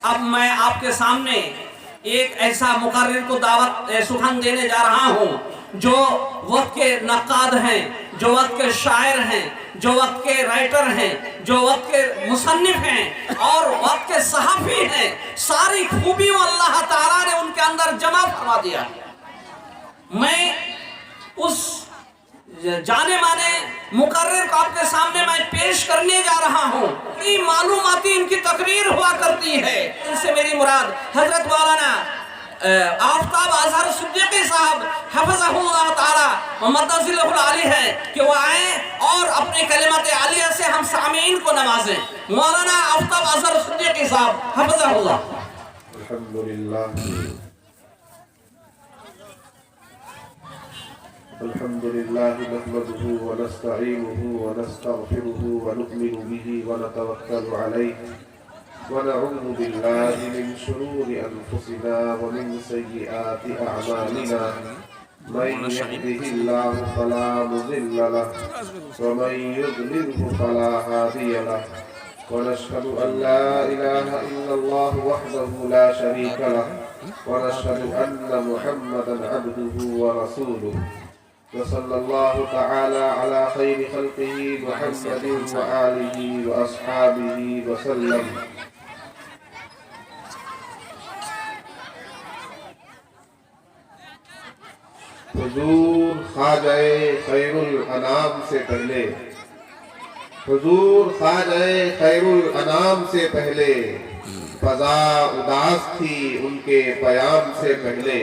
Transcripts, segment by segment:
اب میں آپ کے سامنے ایک ایسا مقرر کو دعوت سخن دینے جا رہا ہوں جو وقت کے نقاد ہیں، جو وقت کے شاعر ہیں، جو وقت کے رائٹر ہیں، جو وقت کے مصنف ہیں اور وقت کے صحافی ہیں۔ ساری خوبیوں اللہ تعالیٰ نے ان کے اندر جمع فرما دیا۔ میں اس جانے مانے مقرر کو آپ کے سامنے میں پیش کرنے جا رہا ہوں۔ بڑی معلوماتی ان کی تقریر ہوا کرتی ہے۔ ان سے میری مراد حضرت مولانا آفتاب اظہر صدیقی صاحب حفظہ اللہ تعالی ومدد ذلہ العالی ہے کہ وہ آئیں اور اپنے کلمات عالیہ سے ہم سامعین کو نوازیں۔ مولانا آفتاب اظہر صدیقی صاحب حفظہ اللہ۔ الحمد لله نحمده ونستعينه ونستغفره ونؤمن به ونتوكل عليه ونعوذ بالله من شرور أنفسنا ومن سيئات أعمالنا من يهده الله فلا مضل له ومن يضلله فلا هادي له ونشهد أن لا إله إلا الله وحده لا شريك له ونشهد أن محمدا عبده ورسوله وصلى الله تعالى على خير خلقه محمد وآله وأصحابه وسلم۔ حضور خواجہ خیر الانام سے پہلے، حضور خواجہ خیر الانام سے پہلے، فضا اداس تھی ان کے پیام سے پہلے،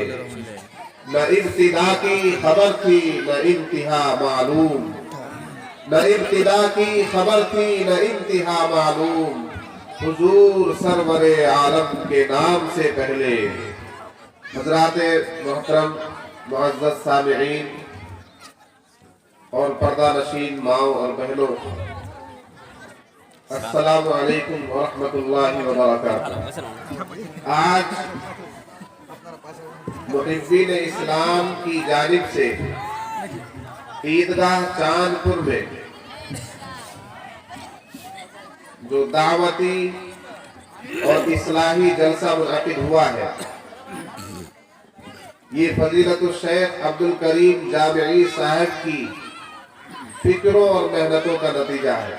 نہ ابتدا کی خبر تھی نہ انتہا معلوم، نہ ابتدا کی خبر تھی نہ انتہا معلوم، حضور سرور عالم کے نام سے پہلے۔ حضرات محترم معزز سامعین اور پردہ نشین ماؤں اور بہنوں، السلام علیکم ورحمۃ اللہ وبرکاتہ۔ آج محبین اسلام کی جانب سے عیدگاہ چاندپور میں جو دعوتی اور اصلاحی جلسہ منعقد ہوا ہے، یہ فضیلت الشیخ عبدالکریم جامعی صاحب کی فکروں اور محنتوں کا نتیجہ ہے۔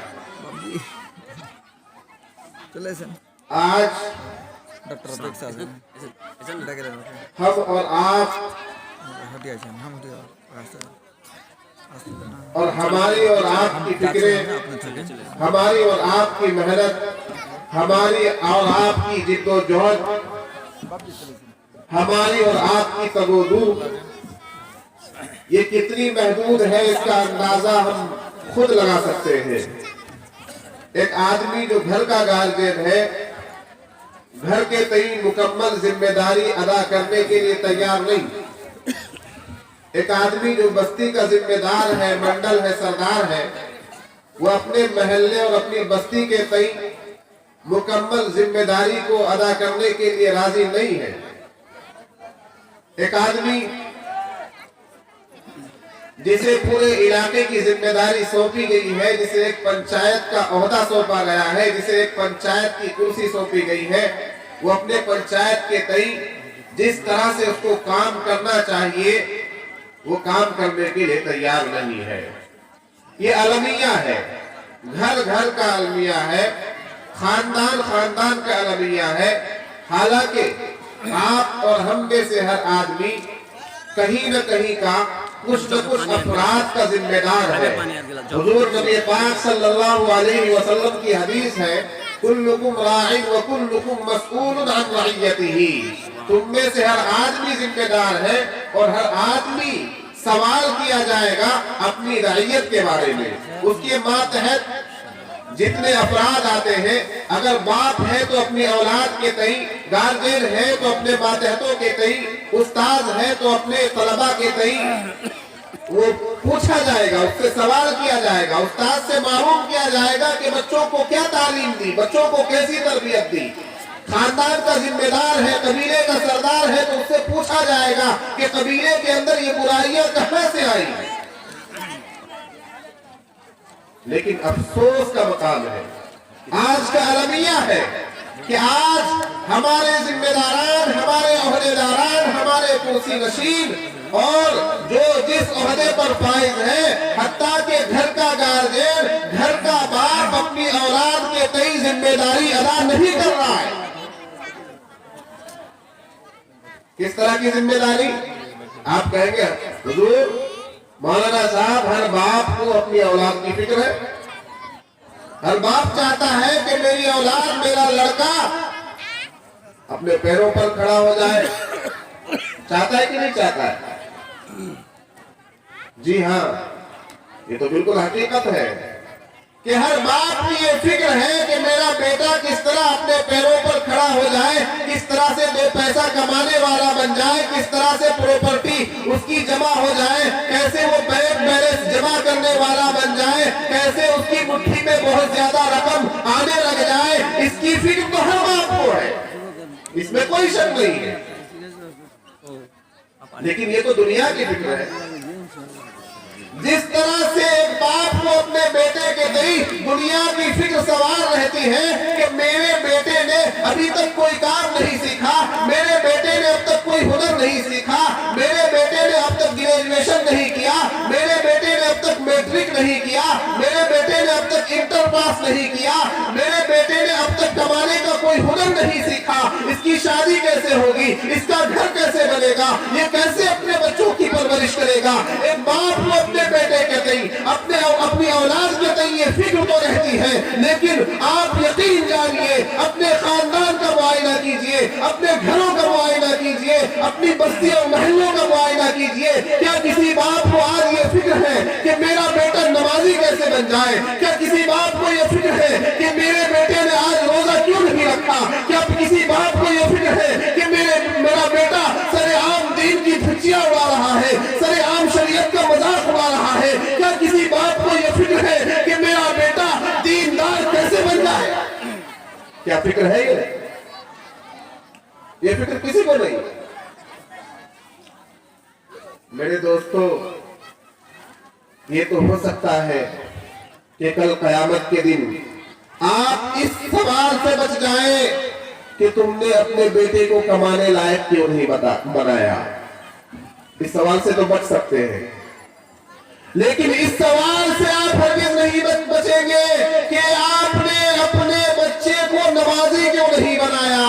آج ہم اور آپ اور ہماری اور آپ کی فکریں، ہماری اور آپ کی محنت، ہماری اور آپ کی جد و جہد، ہماری اور آپ کی تگ و دو، یہ کتنی محدود ہے اس کا اندازہ ہم خود لگا سکتے ہیں۔ ایک آدمی جو گھر کا گارجین ہے، گھر کے تئیں مکمل ذمہ داری ادا کرنے کے لیے تیار نہیں۔ ایک آدمی جو بستی کا ذمہ دار ہے، منڈل ہے، سردار ہے، وہ اپنے محلے اور اپنی بستی کے تئیں مکمل ذمہ داری کو ادا کرنے کے لیے راضی نہیں ہے۔ ایک آدمی جسے پورے علاقے کی ذمہ داری سونپی گئی ہے، جسے ایک پنچایت کا عہدہ سونپا گیا ہے، جسے ایک پنچایت کی کرسی سونپی گئی ہے، وہ اپنے پنچایت کے تئیں جس طرح سے اس کو کام کرنا چاہیے وہ کام کرنے کے لیے تیار نہیں ہے۔ یہ المیہ ہے، گھر گھر کا المیہ ہے، خاندان خاندان کا المیہ ہے۔ حالانکہ آپ اور ہم میں سے ہر آدمی کہیں نہ کہیں کا کچھ نہ کچھ افراد کا ذمہ دار ہے۔ حضور نبی پاک صلی اللہ علیہ وسلم کی حدیث ہے، کلکم راع وکلکم مسئول عن رعیتہ، تم میں سے ہر آدمی ذمہ دار ہے اور ہر آدمی سوال کیا جائے گا اپنی رعیت کے بارے میں۔ اس کے ماتحت جتنے افراد آتے ہیں، اگر باپ ہے تو اپنی اولاد کے تئیں، گارجین ہے تو اپنے ماتحتوں کے تئیں، استاد ہے تو اپنے طلباء کے تئیں وہ پوچھا جائے گا، اس سے سوال کیا جائے گا، استاد سے معلوم کیا جائے گا کہ بچوں کو کیا تعلیم دی، بچوں کو کیسی تربیت دی۔ خاندان کا ذمہ دار ہے، قبیلے کا سردار ہے تو اس سے پوچھا جائے گا کہ قبیلے کے اندر یہ برائیاں کہاں سے آئی۔ لیکن افسوس کا مقام ہے، آج کا المیہ ہے، کہ آج ہمارے ذمہ داران، ہمارے عہدیداران، ہمارے کرسی نشین اور جو جس عہدے پر فائز ہیں، حتیٰ کہ گھر کا گارجین، گھر کا باپ اپنی اولاد کے تئیں ذمہ داری ادا نہیں کر رہا ہے۔ کس طرح کی ذمہ داری؟ آپ کہیں گے حضور مولانا صاحب، ہر باپ کو اپنی اولاد کی فکر ہے، ہر باپ چاہتا ہے کہ میری اولاد، میرا لڑکا اپنے پیروں پر کھڑا ہو جائے، چاہتا ہے کہ نہیں چاہتا ہے؟ جی ہاں، یہ تو بالکل حقیقت ہے کہ ہر باپ کی یہ فکر ہے کہ میرا بیٹا کس طرح اپنے پیروں پر کھڑا ہو جائے، کس طرح سے دو پیسہ کمانے والا بن جائے، کس طرح سے پراپرٹی اس کی جمع ہو جائے، کیسے وہ بینک بیلنس جمع کرنے والا بن جائے، کیسے اس کی مٹھی میں بہت زیادہ رقم آنے لگ جائے، اس کی فکر تو ہر باپ کو ہے، اس میں کوئی شک نہیں ہے۔ لیکن یہ تو دنیا کی فکر ہے۔ جس طرح سے ایک باپ کو اپنے بیٹے کے تئیں دنیا کی فکر سوار رہتی ہے کہ میرے بیٹے نے ابھی تک کوئی کام نہیں سیکھا، میرے بیٹے نے اب تک کوئی ہنر نہیں سیکھا، میرے بیٹے نے اب تک گریجویشن نہیں کیا، میرے بیٹے نے اب تک میٹرک نہیں کیا، میرے بیٹے نے اب تک انٹر پاس نہیں کیا، میرے بیٹے نے اب تک کمانے کا کوئی ہنر نہیں سیکھا، اس کی شادی کیسے ہوگی، اس کا گھر کیسے بنے گا، یہ کیسے اپنے بچوں کی پرورش کرے گا۔ ایک باپ کو اپنے بیٹے کے تئیں، اپنی اولاد کے تئیں یہ فکر تو رہتی ہے، لیکن آپ یقین جانیے، اپنے خاندان کا معائنہ کیجئے، اپنے گھروں کا معائنہ کیجئے، اپنی بستیوں اور محلوں کا معائنہ کیجئے، کیا کسی باپ کو آج یہ فکر ہے کہ میرا بیٹا نمازی کیسے بن جائے؟ کیا کسی باپ کو یہ فکر ہے کہ میرے بیٹے نے آج روزہ کیوں نہیں رکھا؟ کیا کسی باپ کو یہ فکر ہے کہ میرا بیٹا سر عام دین کی دھجیاں اڑا رہا ہے، سر عام شریعت کا مذاق اڑا رہا ہے؟ کیا کسی باپ کو یہ فکر ہے کہ میرا بیٹا دیندار کیسے بن جائے؟ کیا فکر ہے یہ فکر کسی کو نہیں۔ میرے دوستو، یہ تو ہو سکتا ہے کہ کل قیامت کے دن آپ اس سوال سے بچ جائیں کہ تم نے اپنے بیٹے کو کمانے لائق کیوں نہیں بنایا۔ اس سوال سے تو بچ سکتے ہیں، لیکن اس سوال سے آپ ہرگز نہیں بچیں گے کہ آپ نے اپنے بچے کو نمازی کیوں نہیں بنایا،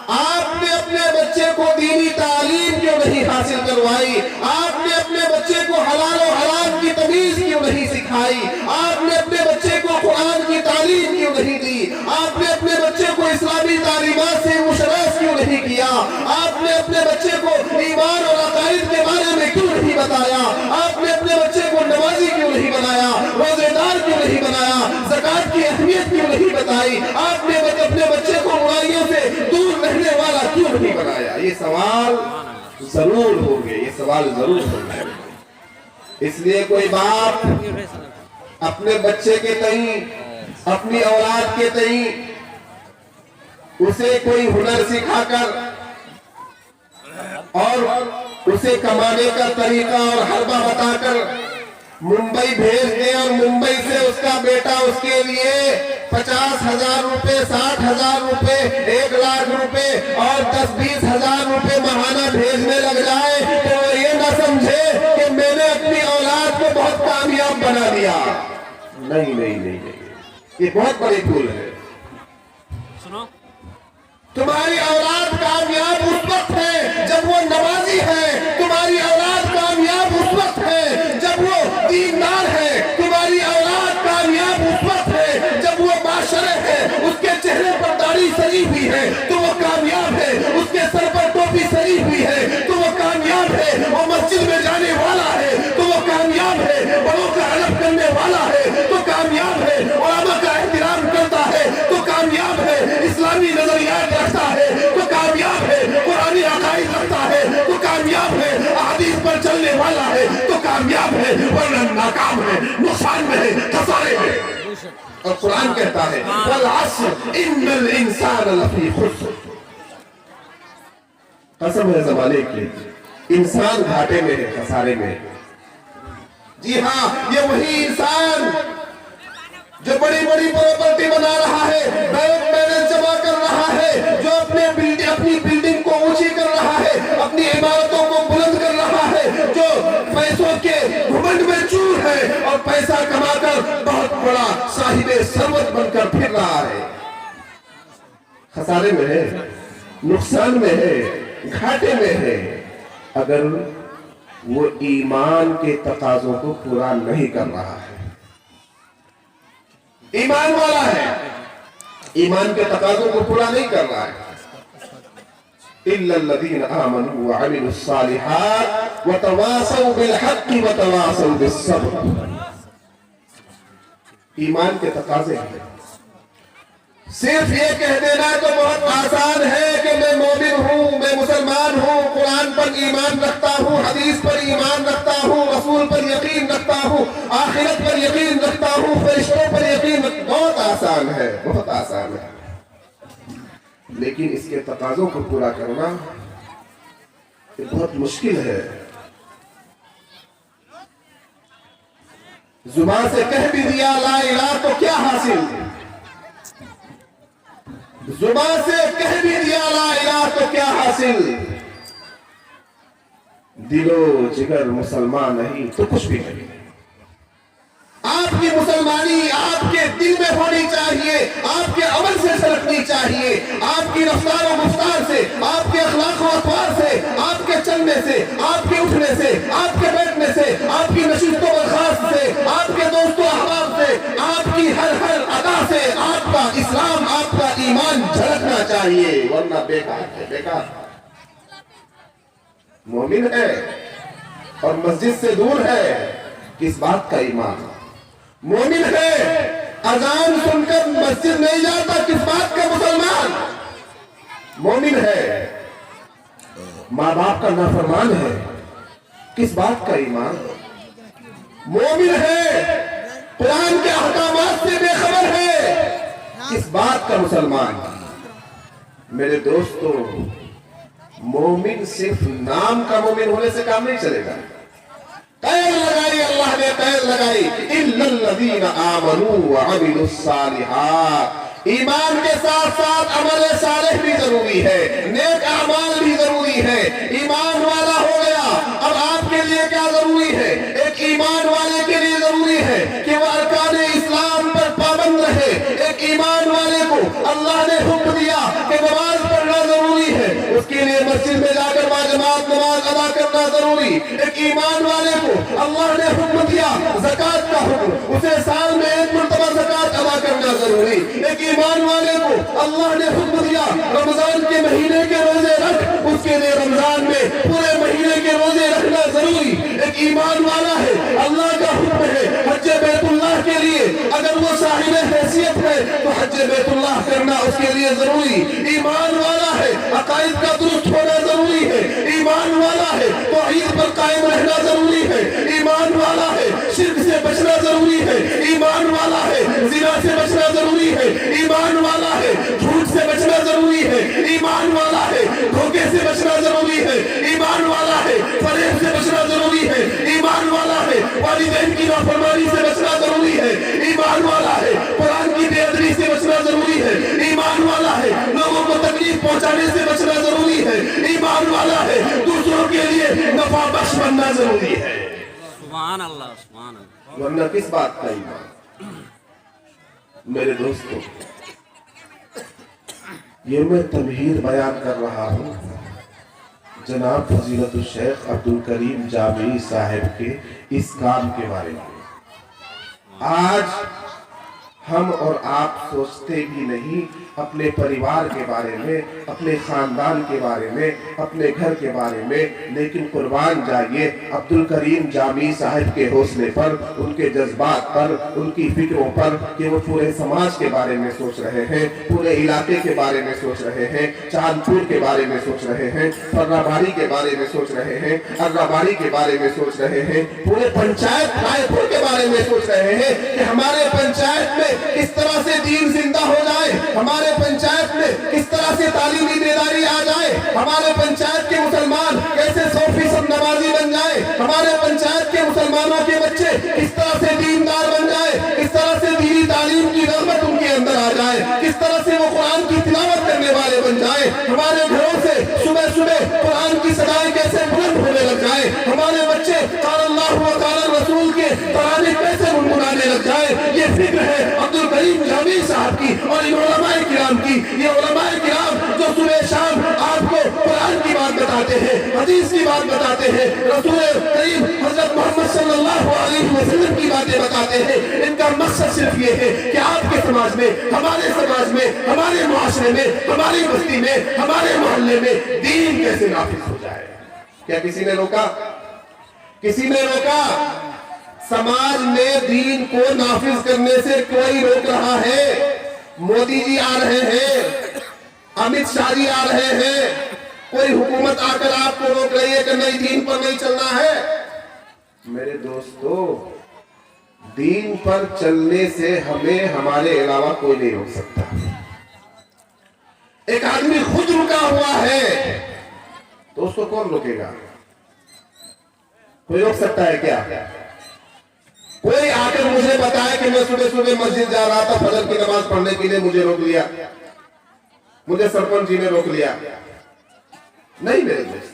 آپ نے اپنے بچے کو دینی تعلیم کیوں نہیں حاصل کروائی، آپ نے اپنے بچے کو حلال و حرام کی تمیز کیوں نہیں سکھائی، آپ نے اپنے بچے کو قرآن کی تعلیم کیوں نہیں دی، آپ نے اپنے بچے کو اسلامی تعلیمات سے مشرف کیوں نہیں کیا، آپ نے اپنے بچے کو ایمان اور عقائد کے بارے میں کیوں نہیں بتایا، آپ نے اپنے بچے کو نمازی کیوں نہیں بنایا، روزے دار کیوں نہیں بنایا، زکوٰۃ کی اہمیت کیوں نہیں بتائی، آپ نے اپنے بچے کو برائیوں سے دور رہنے والا کیوں نہیں بنایا؟ یہ سوال ضرور ہوں گے، یہ سوال ضرور ہوں گے۔ اس لیے کوئی باپ اپنے بچے کے تئیں، اپنی اولاد کے تئیں اسے کوئی ہنر سکھا کر اور اسے کمانے کا طریقہ اور حربہ بتا کر ممبئی بھیج دے اور ممبئی سے اس کا بیٹا اس کے لیے 50,000 روپے، 60,000 روپے، 1,00,000 روپے اور 10-20 ہزار روپے ماہانہ بھیجنے لگ جائے تو وہ یہ نہ سمجھے کہ میں نے اپنی اولاد کو بہت کامیاب بنا دیا۔ نہیں، یہ بہت بڑی بھول ہے۔ تمہاری اولاد کامیاب اس وقت ہے جب وہ نمازی ہے، تمہاری اولاد کامیاب اس وقت ہے جب وہ دیندار ہے، تمہاری اولاد کامیاب اس وقت ہے جب وہ معاشرے ہے، اس کے چہرے پر داڑھی سجی ہوئی ہے تو وہ کامیاب ہے، اس کے سر پر ٹوپی سجی ہوئی ہے تو وہ کامیاب ہے، وہ مسجد میں جانے والا ہے تو وہ کامیاب ہے، بڑوں کا ادب کرنے والا ہے تو کامیاب ہے، علماء کا احترام کرتا ہے تو کامیاب ہے، اسلامی نظریات رکھتا ہے تو کامیاب ہے، قرآنی عقائد رکھتا ہے تو کامیاب ہے، احادیث پر چلنے والا ہے تو کامیاب ہے، ورنہ ناکام ہے، نقصان میں ہے، خسارے میں۔ اور قرآن کہتا ہے وَالْعَصْرِ إِنَّ الْإِنسَانَ لَفِي خُسْرٍ، قسم ہے زمانے کی، انسان گھاٹے میں ہے، خسارے میں ہے۔ جی ہاں، یہ وہی انسان जो बड़ी बड़ी प्रॉपर्टी बना रहा है, बैंक बैलेंस जमा कर रहा है, जो अपनी बिल्डिंग को ऊंची कर रहा है, अपनी इमारतों को बुलंद कर रहा है, जो पैसों के घमंड में चूर है और पैसा कमाकर बहुत बड़ा साहिब सर्वत बनकर फिर रहा है, खसारे में है, नुकसान में है, घाटे में है, अगर वो ईमान के तकाजों को पूरा नहीं कर रहा है। ईमान वाला है, ईमान के तकाजों को पूरा नहीं कर रहा है। इल्लल्लज़ीन आमनू व अमिलुस्सालिहात व तवासौ बिल हक़्क़ि व तवासौ बिस्सब्र। ईमान के तकाजे हैं। सिर्फ ये कह देना तो बहुत आसान है कि मैं मोमिन हूँ, मैं मुसलमान हूँ, कुरान पर ईमान रखता हूँ, हदीस पर ईमान रखता हूँ, रसूल पर यकीन रखता हूँ, आखिरत पर यकीन रखता हूँ, फरिश्तों पर यकीन बहुत आसान है, बहुत आसान है। लेकिन इसके तकाजों को पूरा करना ये बहुत मुश्किल है। जुबान से कह भी दिया ला इलाहा तो क्या हासिल, जुबान से कह भी दिया ला इलाहा तो क्या हासिल, दिलो जिगर मुसलमान नहीं तो कुछ भी नहीं। आपकी मुसलमानी आपके दिल में होनी चाहिए, आपके अमल से झलकनी चाहिए, आपकी रफ्तार और गुफ्तार से, आपके अखलाक और अतवार से, आपके चलने से, आपके उठने से, आपके बैठने से, आपकी नशीतों बर्खास्त से, आपके दोस्तों अहबाब से, आपकी हर हर अदा से आपका इस्लाम, आपका ईमान झलकना चाहिए, वरना बेकार है, बेकार। मोमिन है और मस्जिद से दूर है, किस बात का ईमान। मोमिन है, अजान सुनकर मस्जिद नहीं जाता, किस बात का मुसलमान। मोमिन है, माँ बाप का नाफरमान है, किस बात का ईमान। मोमिन है, कुरान के अहकामात से बेखबर है, किस बात का मुसलमान। मेरे दोस्तों, मोमिन सिर्फ नाम का मोमिन होने से काम नहीं चलेगा। कैद लगाई, अल्लाह ने कैद लगाई, इल्लल्लज़ीन आमनू व अमिलुस्सालिहात। ईमान के साथ साथ अमल सालेह भी जरूरी है, नेक अमाल भी जरूरी है। ईमान वाला हो गया, अब आपके लिए क्या जरूरी है? एक ईमान वाले के लिए जरूरी है कि वह अरकान इस्लाम पर पाबंद रहे। एक ईमान वाले को अल्लाह ने हुक्म दिया कि नमाज पढ़ना जरूरी है, उसके लिए मस्जिद में जाकर बाजमात नमाज अदा करना जरूरी। एक ईमान वाले को अल्लाह ने हुक्म दिया ज़कात का हुक्म, उसे साल में एक मरतबा ज़कात अदा करना जरूरी। एक ईमान वाले को अल्लाह ने हुक्म दिया रमजान के महीने के रोजे रख, उसके लिए रमजान में पूरे महीने के रोजे रखना जरूरी। एक ईमान वाला है, अल्लाह का हुक्म है हज बैतुल्लाह के लिए, अगर वो साहिब हैसियत है तो हज बैतुल्लाह करना उसके लिए जरूरी। ईमान वाला है, अकाइद का दुरुस्त होना जरूरी है। ईमान वाला है तो ईद पर कायम रहना जरूरी है। ईमान वाला है, शिर्क से बचना जरूरी है। ईमान वाला है, जिना से बचना जरूरी है। ईमान वाला है, झूठ से बचना जरूरी है। ईमान वाला है, धोखे से बचना जरूरी है। ईमान वाला है, फरेब से बचना जरूरी है। ईमान वाला है, वालिदैन की नाफरमानी से बचना जरूरी है। ईमान वाला है, कुरान की बेअदबी से बचना जरूरी है। ईमान वाला है, लोगों को तकलीफ पहुंचाने से बचना जरूरी है। ईमान वाला है, दूसरों के लिए नफा बख्श बनना जरूरी है। सुभान अल्लाह, सुभान अल्लाह। वरना किस बात का ईमान। मेरे दोस्तों, ये मैं तमहीर बयान कर रहा हूँ जनाब फजीलतुल शेख अब्दुल करीम जामी साहिब के इस काम के बारे में। आज हम और आप सोचते भी नहीं अपने परिवार के बारे में, अपने खानदान के बारे में, अपने घर के बारे में, लेकिन कुर्बान जाइए अब्दुल करीम जामी साहिब के हौसले पर, उनके जज्बात पर, उनकी फिक्रों पर कि वो पूरे समाज के बारे में सोच रहे हैं, पूरे इलाके के बारे में सोच रहे हैं, चांदपुर के बारे में सोच रहे हैं, फर्राबाड़ी के बारे में सोच रहे हैं, अर्राबाड़ी के बारे में सोच रहे हैं, पूरे पंचायत रायपुर के बारे में सोच रहे हैं कि हमारे पंचायत में किस तरह से दीन जिंदा हो जाए, हमारे पंचायत में किस तरह से तालीमी बेदारी आ जाए, हमारे पंचायत के मुसलमान कैसे 100% नमाजी बन जाए, हमारे पंचायत के मुसलमानों के बच्चे किस तरह से दीनदार बन जाए, किस तरह से दीनी तालीम किस तरह से वो कुरान की तिलावत करने वाले बन जाए, हमारे घरों से सुबह सुबह कुरान की सदाएं कैसे बुलंद होने लग जाए, हमारे बच्चे क़ाल अल्लाह व क़ाल रसूल के तराने कैसे गुनगुनाने लग जाए। ये फिक्र है अब्दुल करीम जामी साहब की और इन उलमाए किराम की। ये उलमाए किराम जो सुबह शाम आपको कुरान की बात बताते हैं, हदीस की बात बताते हैं, रसूल करीम हज़रत मोहम्मद सल्लल्लाहु अलैहि वसल्लम की बातें बताते हैं, इनका मकसद सिर्फ ये है कि आपके समाज में, हमारे समाज में, हमारे मुआशरे में, हमारी बस्ती में, हमारे मोहल्ले में दीन कैसे नाफिज हो जाए। क्या किसी ने रोका? किसी ने रोका? समाज में दीन को नाफिज करने से कोई रोक रहा है? मोदी जी आ रहे हैं, अमित शाह जी आ रहे हैं, कोई हुकूमत आकर आपको रोक रही है कि नहीं दीन पर नहीं चलना है? मेरे दोस्तों, दीन पर चलने से हमें हमारे अलावा कोई नहीं रोक सकता। एक आदमी खुद रुका हुआ है तो उसको कौन रोकेगा? कोई रोक सकता है क्या? कोई आकर मुझे बताए कि मैं सुबह सुबह मस्जिद जा रहा था, फजर की नमाज पढ़ने के लिए मुझे रोक लिया, मुझे सरपंच जी ने रोक लिया। नहीं मेरे दोस्त,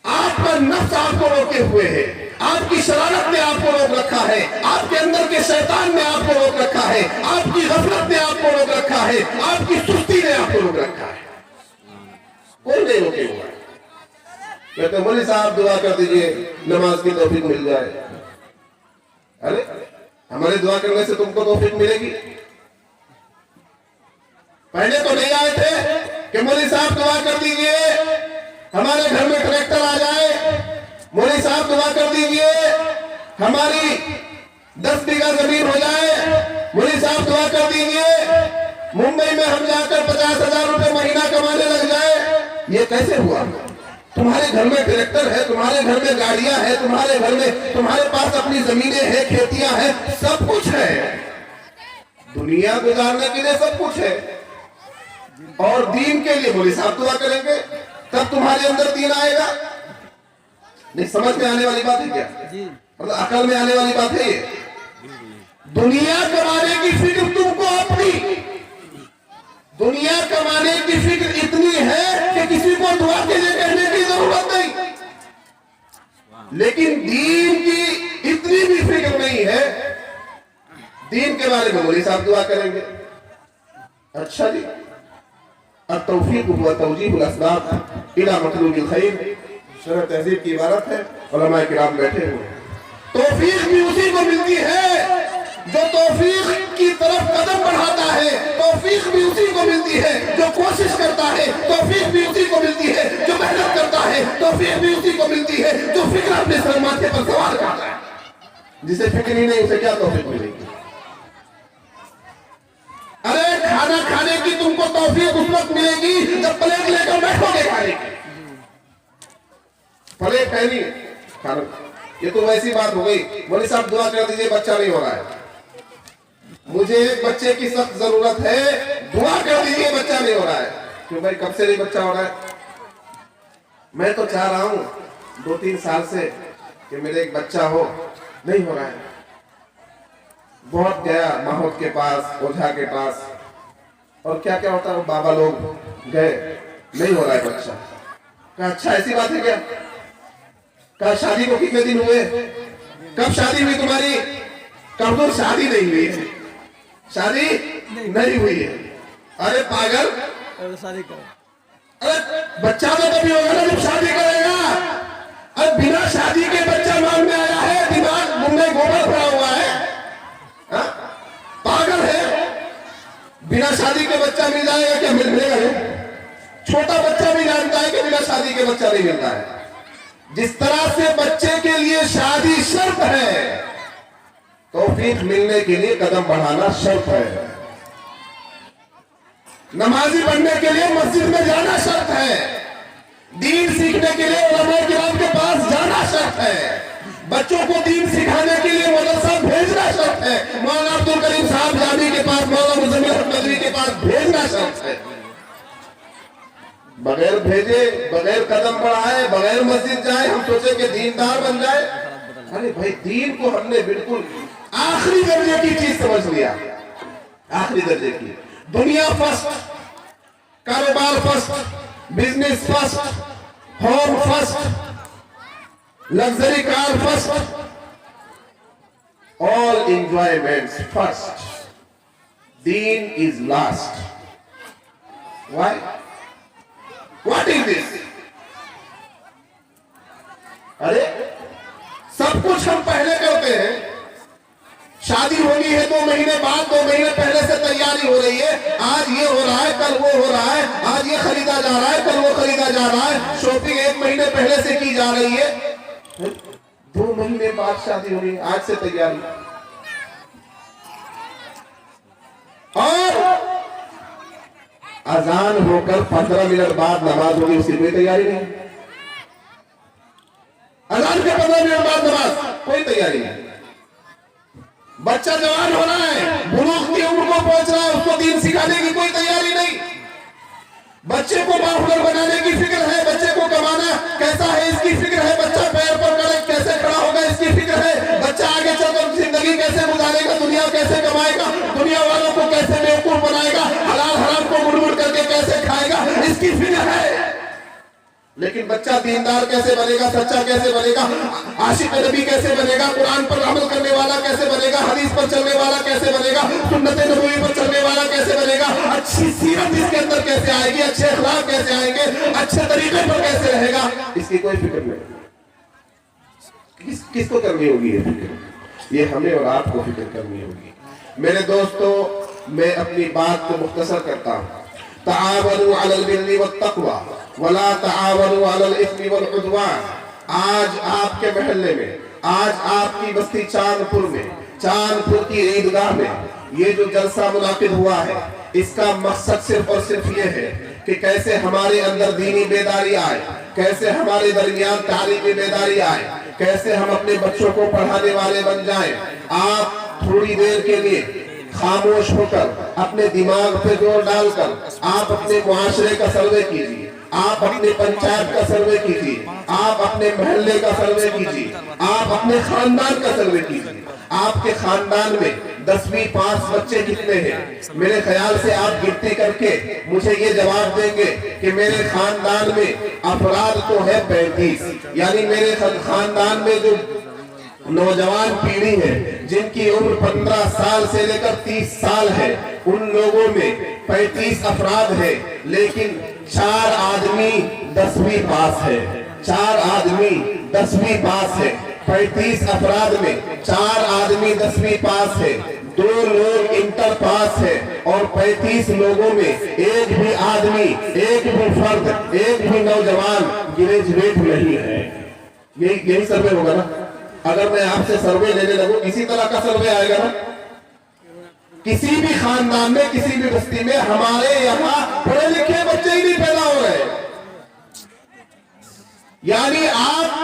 आपका नफ्स आपको रोके हुए है, आपकी शरारत ने आपको रोक रखा है, आपके अंदर के शैतान ने आपको रोक रखा है, आपकी गफलत ने आपको रोक रखा है, आपकी सुस्ती ने आपको रोक रखा है। कोई नहीं रोके हुआ है। कहते मौलवी साहब दुआ कर दीजिए नमाज की तौफीक मिल जाए। अरे हमारे दुआ करने से तुमको तौफीक मिलेगी? पहले तो नहीं आए थे कि मौलवी साहब दुआ कर दीजिए हमारे घर में ट्रैक्टर आ जाए, मौलवी साहब दुआ कर दीजिए हमारी 10 बीघा जमीन हो जाए, मौलवी साहब दुआ कर दीजिए मुंबई में हम जाकर 50,000 रुपए महीना कमाने लग जाए। ये कैसे हुआ? तुम्हारे घर में ट्रैक्टर है, तुम्हारे घर में गाड़ियां हैं, तुम्हारे घर में तुम्हारे पास अपनी जमीनें हैं, खेतियां हैं, सब कुछ है, दुनिया गुजारने के लिए सब कुछ है। और दीन के लिए मौलवी साहब दुआ करेंगे तब तुम्हारे अंदर दीन आएगा? नहीं, समझ में आने वाली बात है क्या? मतलब अकल में आने वाली बात है ये? दुनिया कमाने की फिक्र तुमको अपनी, दुनिया कमाने की फिक्र इतनी है कि किसी को दुआ के लिए कहने की जरूरत नहीं, लेकिन दीन की इतनी भी फिक्र नहीं है। दीन के बारे में मौलवी साहब दुआ करेंगे। अच्छा जी, तौफीक हुआ तौजीहुल अस्बाब इला मतलूबिल खैर, शरह तहजीब की इबारत है। उलमाए किराम बैठे हुए हैं। तौफीक भी उसी को मिलती है जो तौफीक की तरफ कदम बढ़ाता है, तौफीक भी उसी को मिलती है जो कोशिश करता है, तौफीक भी उसी को मिलती है जो मेहनत करता है, तौफीक भी उसी को मिलती है जो फिक्र अपने सर माथे पर सवार करता है। जिसे फिक्र ही नहीं उसे क्या तौफीक मिलेगी? अरे खाना खाने की तुमको तौफीक उस वक्त मिलेगी जब प्लेट लेकर बैठोगे खाने की। प्लेट है नहीं खाना, ये तो वैसी बात हो गई। मौलवी साहब दुआ कर दीजिए बच्चा नहीं हो रहा है, मुझे एक बच्चे की सख्त जरूरत है, दुआ कर दीजिए बच्चा नहीं हो रहा है। क्यों भाई, कब से नहीं बच्चा हो रहा है? मैं तो चाह रहा हूं 2-3 साल से कि मेरे एक बच्चा हो, नहीं हो रहा है। बहुत गया माहौत के पास, ओझा के पास, और क्या क्या होता है, बाबा लोग गए, नहीं हो रहा है बच्चा। कहा अच्छा ऐसी बात है क्या? कहा शादी को कितने दिन हुए? कब शादी हुई तुम्हारी? कब? तो शादी नहीं हुई है, शादी नहीं हुई है। अरे पागल, शादी कर, अरे बच्चा तो तभी होगा ना जब शादी करेगा। अब बिना शादी के बच्चा मांग में आया है, दिमाग मुंबई गोबर भरा हुआ है, पागल है। बिना शादी के बच्चा मिल जाएगा क्या? मिलेगा? छोटा बच्चा भी जानता है कि बिना शादी के बच्चा नहीं मिलता है। जिस तरह से बच्चे के लिए शादी शर्त है, तौफीक मिलने के लिए कदम बढ़ाना शर्त है। नमाजी बनने के लिए मस्जिद में जाना शर्त है, दीन सीखने के लिए उलमाए किराम के पास जाना शर्त है, बच्चों को दीन सिखाने के लिए मदरसा भेजना शर्त है, मौलाना अब्दुल करीम साहब जामी के पास, मौलाना मुज़म्मिल हक नदवी के पास भेजना शर्त है। बगैर भेजे, बगैर कदम बढ़ाए, बगैर मस्जिद जाए हम सोचे कि दीनदार बन जाए। अरे भाई, दीन को हमने बिल्कुल आखिरी दर्जे की चीज समझ लिया। आखिरी दर्जे की। दुनिया फर्स्ट, कारोबार first, business first, home first, luxury car first, all enjoyments first, deen is last. Why? What is this? अरे सब कुछ हम पहले करते हैं, शादी होनी है 2 महीने बाद, 2 महीने पहले से तैयारी हो रही है, आज ये हो रहा है कल वो हो रहा है, आज ये खरीदा जा रहा है कल वो खरीदा जा रहा है, शॉपिंग 1 महीने पहले से की जा रही है, 2 महीने बाद शादी होनी है, आज से तैयारी। और अजान होकर 15 मिनट बाद नमाज होगी, उसकी कोई तैयारी नहीं। अजान के 15 मिनट बाद नमाज, कोई तैयारी नहीं। बच्चा जवान हो रहा है, बुलूग की उम्र को पहुंच रहा है, उसको दीन सिखाने की कोई तैयारी नहीं। बच्चे को बाहुबल बनाने की फिक्र है, बच्चे को कमाना कैसा है इसकी फिक्र है, बच्चा पैर पर कैसे खड़ा होगा इसकी फिक्र है, बच्चा आगे चलकर जिंदगी कैसे गुजारेगा, दुनिया कैसे कमाएगा, दुनिया वालों को कैसे बेवकूफ बनाएगा, हलाल हराम को मुड़-मुड़ करके कैसे खाएगा, इसकी फिक्र है। लेकिन बच्चा दीनदार कैसे बनेगा, सच्चा कैसे बनेगा, आशिक नबी कैसे बनेगा, कुरान पर अमल करने वाला कैसे बनेगा, हदीस पर चलने वाला कैसे बनेगा, सुन्नत नबवी पर चलने वाला कैसे बनेगा, अच्छी सीरत इसके अंदर कैसे आएगी, अच्छे अखलाक कैसे आएंगे, अच्छे तरीके पर कैसे रहेगा, इसकी कोई फिक्र नहीं। किसको करनी होगी ये फिक्र? ये हमें और आपको फिक्र करनी होगी। मेरे दोस्तों, मैं अपनी बात को मुख्तसर करता हूँ। तआवनु अलल बिर्रि वत्तक़वा वला तआवनु अलल इस्मि वल उद्वान। आज आपके महल्ले में, आज आपकी बस्ती चांदपुर में, चांदपुर की ईदगाह में ये जो जलसा मुनाकिद हुआ है, इसका मकसद सिर्फ और सिर्फ ये है कि कैसे हमारे अंदर दीनी बेदारी आए, कैसे हमारे दरमियान तालीमी बेदारी आए, कैसे हम अपने बच्चों को पढ़ाने वाले बन जाएं। आप थोड़ी देर के लिए खामोश होकर अपने दिमाग पे जोर डालकर आप अपने मुआशरे का सर्वे कीजिए, आप अपने पंचायत का सर्वे कीजिए, आप अपने महल्ले का सर्वे कीजिए, आप अपने खानदान का सर्वे कीजिए। आपके खानदान में 10वीं पास बच्चे कितने हैं? मेरे ख्याल से आप गिनती करके मुझे ये जवाब देंगे कि मेरे खानदान में अफराद तो है 35, यानी मेरे खानदान में जो नौजवान पीढ़ी है जिनकी उम्र 15 साल से लेकर 30 साल है, उन लोगों में 35 अफराद है, लेकिन 4 आदमी 10वीं पास है, 4 आदमी 10वीं पास है। 35 अफराद में 4 आदमी 10वीं पास है, 2 लोग इंटर पास है, और 35 लोगों में एक भी आदमी, एक भी फर्द, एक भी नौजवान ग्रेजुएट नहीं है। यही सर्वे होगा ना? अगर मैं आपसे सर्वे लेने लगूं, इसी तरह का सर्वे आएगा ना? किसी भी खानदान में, किसी भी बस्ती में हमारे यहाँ पढ़े लिखे बच्चे ही नहीं पैदा हो रहे। यानी आप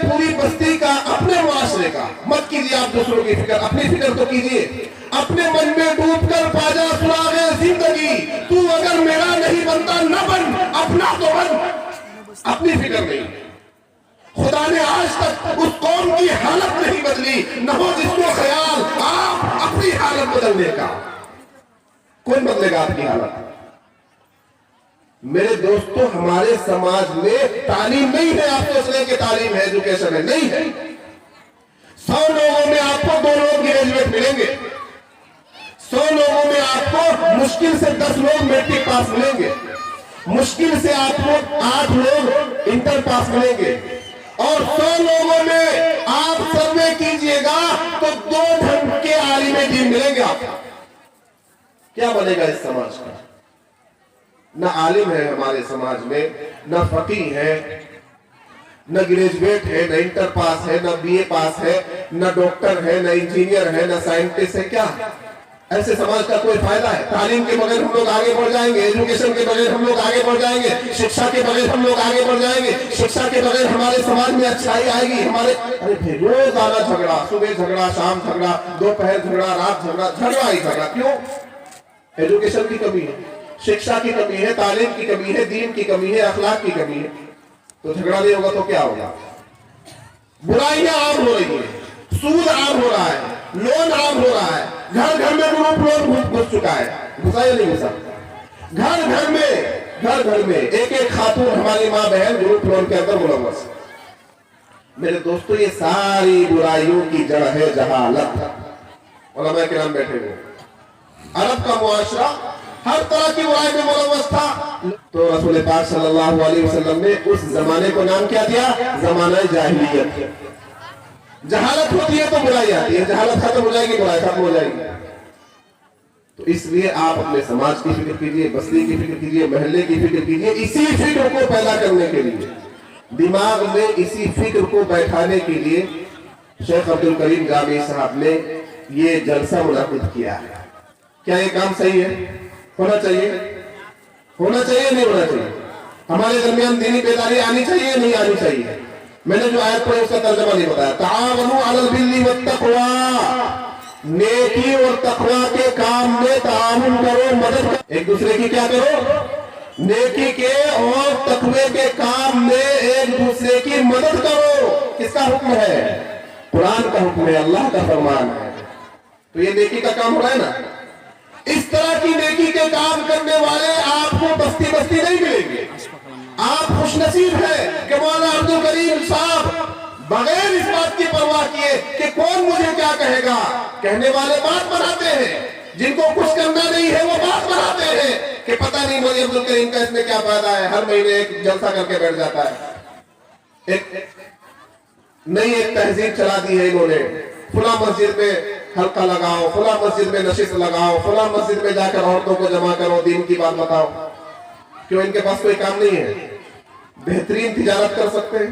पूरी बस्ती का, अपने मुआशरे का मत कीजिए, आप दूसरों की फिक्र, अपनी फिक्र तो कीजिए। अपने मन में डूबकर पाजा सुरागे जिंदगी, तू अगर मेरा नहीं बनता न बन, अपना तो बन। अपनी फिक्र नहीं। खुदा ने आज तक उस कौम की हालत नहीं बदली, न हो जिसको ख्याल आप अपनी हालत बदलने का। कौन बदलेगा आपकी हालत? मेरे दोस्तों, हमारे समाज में तालीम नहीं है। आप सोच रहे कि तालीम है, एजुकेशन है, नहीं है। 100 लोगों में आपको 2 लोग ग्रेजुएट मिलेंगे, 100 लोगों में आपको मुश्किल से 10 लोग मैट्रिक पास मिलेंगे, मुश्किल से आपको 8 लोग इंटर पास मिलेंगे, और 100 लोगों में आप सर्वे कीजिएगा तो 2 ढंग के आलिम दीन मिलेंगे आपको। क्या बनेगा इस समाज का? न आलिम है हमारे समाज में, न फकीह है, न ग्रेजुएट है, न इंटर पास है, न बीए पास है, न डॉक्टर है, न इंजीनियर है, न साइंटिस्ट है। क्या ऐसे समाज का कोई फायदा है? तालीम के बगैर हम लोग आगे बढ़ जाएंगे, एजुकेशन के बगैर हम लोग आगे बढ़ जाएंगे, शिक्षा के बगैर हम लोग आगे बढ़ जाएंगे, शिक्षा के बगैर हमारे समाज में अच्छाई आएगी। हमारे रोज आना झगड़ा, सुबह झगड़ा, शाम झगड़ा, दोपहर झगड़ा, रात झगड़ा, झगड़ा ही झगड़ा। क्यों? एजुकेशन की कमी है, शिक्षा की कमी है, तालीम की कमी है, दीन की कमी है, अखलाक की कमी है। तो झगड़ा नहीं होगा तो क्या होगा? बुराइयां आम हो रही है, सूद आम हो रहा है, लोन आम हो रहा है, घर घर में ग्रुप लोन घुस चुका है, घुसा या नहीं घुसा? घर घर में एक एक खातून हमारी माँ बहन ग्रुप लोन के अंदर मुलव्वस। मेरे दोस्तों, ये सारी बुराइयों की जड़ है जहालत। उलमा किराम बैठे हुए, अरब का मुआशरा हर तरह की बुराई में मुलव्वस था। तो रसूल पाक सल्लल्लाहु अलैहि वसल्लम ने उस जमाने को नाम क्या दिया? जमाना जाहिलियत। जहालत होती है तो बुराई आती है, जहालत खत्म हो जाएगी बुराई खत्म हो जाएगी। तो इसलिए आप अपने समाज की फिक्र कीजिए, बस्ती की फिक्र कीजिए, महल्ले की फिक्र कीजिए। इसी फिक्र को पैदा करने के लिए, दिमाग में इसी फिक्र को बैठाने के लिए शेख अब्दुल करीम जामी साहब ने ये जलसा मुनाकिद किया है। क्या ये काम सही है? होना चाहिए? होना चाहिए नहीं होना चाहिए? हमारे दरमियान दीनी बेदारी आनी चाहिए नहीं आनी चाहिए? मैंने जो आयत पढ़ी उसका तर्जुमा नहीं बताया। तावनु अलल बिर्रि वत्तक़वा, नेकी और तकवा के काम में ताउन करो, मदद करो, एक दूसरे की क्या करो? नेकी के और तकवे के काम में एक दूसरे की मदद करो। किसका हुक्म है? कुरान का हुक्म है, अल्लाह का फरमान है। तो ये नेकी का काम हो रहा है ना। इस तरह की नेकी के काम करने वाले आपको बस्ती बस्ती नहीं मिलेंगे। आप खुशनसीब हैं कि मौलाना अब्दुल करीम साहब बगैर इस बात की परवाह किए कि कौन मुझे क्या कहेगा, कहने वाले बात बनाते हैं। जिनको कुछ करना नहीं है वो बात बनाते हैं कि पता नहीं मौलाना अब्दुल करीम का इसमें क्या फायदा है। हर महीने एक जलसा करके बैठ जाता है। एक नई एक तहजीब चला दी है इन्होंने, फुला मस्जिद में हल्का लगाओ, फुला मस्जिद में नशिस्त लगाओ, फुला मस्जिद में जाकर औरतों को जमा करो, दीन की बात बताओ। क्यों? इनके पास कोई काम नहीं है? बेहतरीन तिजारत कर सकते हैं,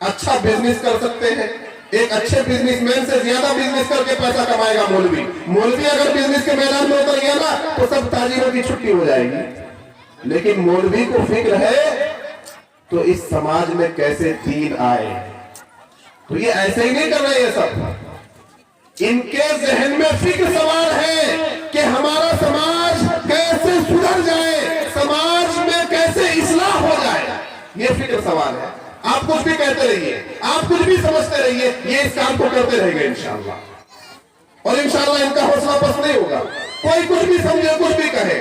अच्छा बिजनेस कर सकते हैं। एक अच्छे बिजनेसमैन से ज्यादा बिजनेस करके पैसा कमाएगा मौलवी। मौलवी अगर बिजनेस के मैदान में उतर गया ना तो सब ताजिरों की छुट्टी हो जाएगी। लेकिन मौलवी को फिक्र है तो इस समाज में कैसे दीन आए। तो ये ऐसे ही नहीं कर रहे, ये सब इनके जहन में फिक्र सवाल है कि हमारा समाज कैसे सुधर जाए, समाज में कैसे इस्लाह हो जाए। ये फिक्र सवाल है। आप कुछ भी कहते रहिए, आप कुछ भी समझते रहिए, ये इस काम को करते रहेंगे इंशाअल्लाह। और इंशाअल्लाह इनका हौसला पस्त नहीं होगा। कोई कुछ भी समझे, कुछ भी कहे,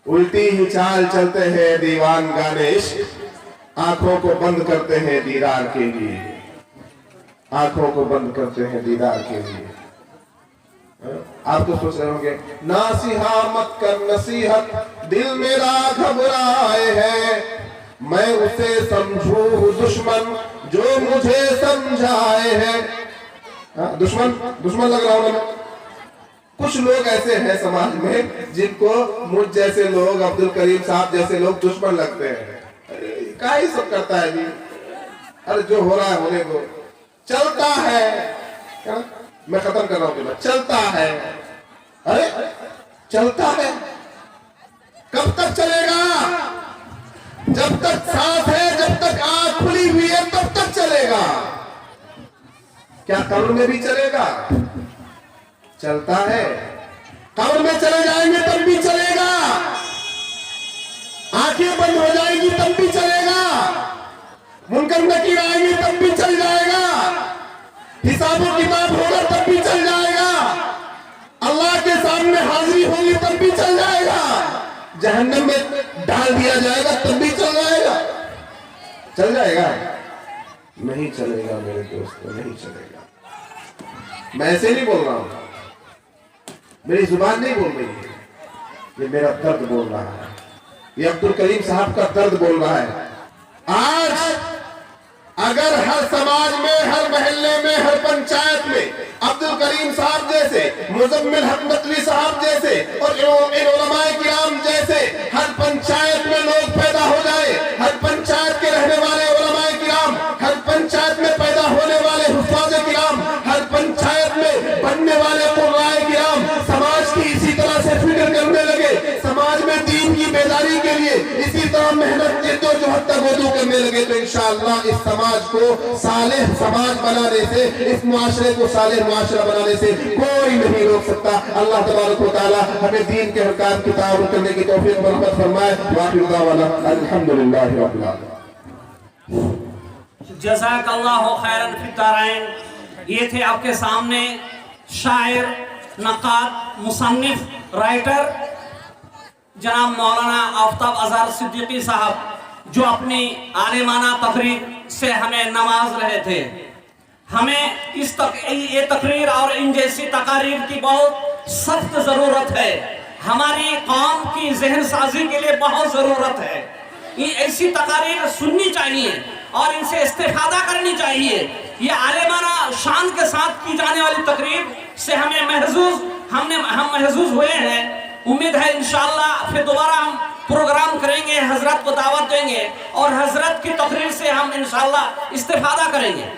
उल्टी ही चाल चलते हैं दीवान गाने इश्क, आंखों को बंद करते हैं दीदार के लिए, आंखों को बंद करते हैं दीदार के लिए। आप तो सोच रहे होंगे नासिहा मत कर नसीहत, दिल मेरा घबराए है, मैं उसे समझूं दुश्मन जो मुझे समझाए है। दुश्मन लग रहा हूं मैं। कुछ लोग ऐसे हैं समाज में जिनको मुझ जैसे लोग, अब्दुल करीम साहब जैसे लोग दुश्मन लगते हैं। क्या ही सब करता है जी, अरे जो हो रहा है होने दो, चलता है। क्या? मैं खत्म कर रहा हूं, चलता है। अरे चलता है, कब तक चलेगा? जब तक सांस है, जब तक आंख खुली हुई है तब तक चलेगा। क्या कब्र में भी चलेगा? चलता है। कब्र में चले जाएंगे तब भी चलेगा, आंखें बंद हो जाएगी तब भी चलेगा, मुनकर नकीर आएंगे तब भी चल जाएगा, हिसाबो किताब होगा तब भी चल जाएगा, अल्लाह के सामने हाजिरी होगी तब भी चल जाएगा, जहन्नम में डाल दिया जाएगा तब भी चल जाएगा। चल जाएगा? नहीं चलेगा मेरे दोस्तों, नहीं चलेगा। मैं ऐसे नहीं बोल रहा हूं, मेरी जुबान नहीं बोल रही है, ये मेरा दर्द बोल रहा है, ये अब्दुल करीम साहब का दर्द बोल रहा है। आज अगर हर समाज में, हर महल्ले में, हर पंचायत में अब्दुल करीम साहब जैसे, मुजम्मिल हक नकवी साहब जैसे और इन उलमाए किराम जैसे हर पंचायत में लोग पैदा हो जाए, हर पंचायत के रहने वाले उलमाए किराम, हर पंचायत में पैदा होने वाले हुफ्फाज़े किराम, हर पंचायत में बनने वाले कुर्राए किराम समाज की इसी तरह से फिक्र करने लगे, समाज में दीन की बेदारी के लिए इसी तरह मेहनत जद्दोजहद तगोदू करने लगे, तो इंशाअल्लाह इस समाज को सालेह समाज बनाने से, इस मुआशरे को सालेह मुआशरा बनाने से कोई नहीं रोक सकता। अल्लाह तबारक व तआला हमें दीन के अहकाम की ताबीर करने की तौफीक बरकत फरमाए। वाखिर दावाना अल्हम्दुलिल्लाहि रब्बिल आलमीन। जज़ाकल्लाहु खैरन फिद दारैन। ये थे आपके सामने शायर, नक़ाद, मुसन्निफ, राइटर जनाब मौलाना आफ्ताब अज़हर सिद्दीकी साहब, जो अपनी आलिमाना तकरीर से हमें नवाज रहे थे। हमें ये तकरीर और इन जैसी तकारीर की बहुत सख्त ज़रूरत है। हमारी कौम की जहन साजी के लिए बहुत ज़रूरत है। ये ऐसी तकारीर सुननी चाहिए और इनसे इस्तेफादा करनी चाहिए। ये आलिमाना शान के साथ की जाने वाली तकरीर से हम महजूज हुए हैं। उम्मीद है इंशाअल्लाह फिर दोबारा हम प्रोग्राम करेंगे, हजरत को दावत देंगे और हजरत की तकरीर से हम इंशाअल्लाह इस्तेफादा करेंगे।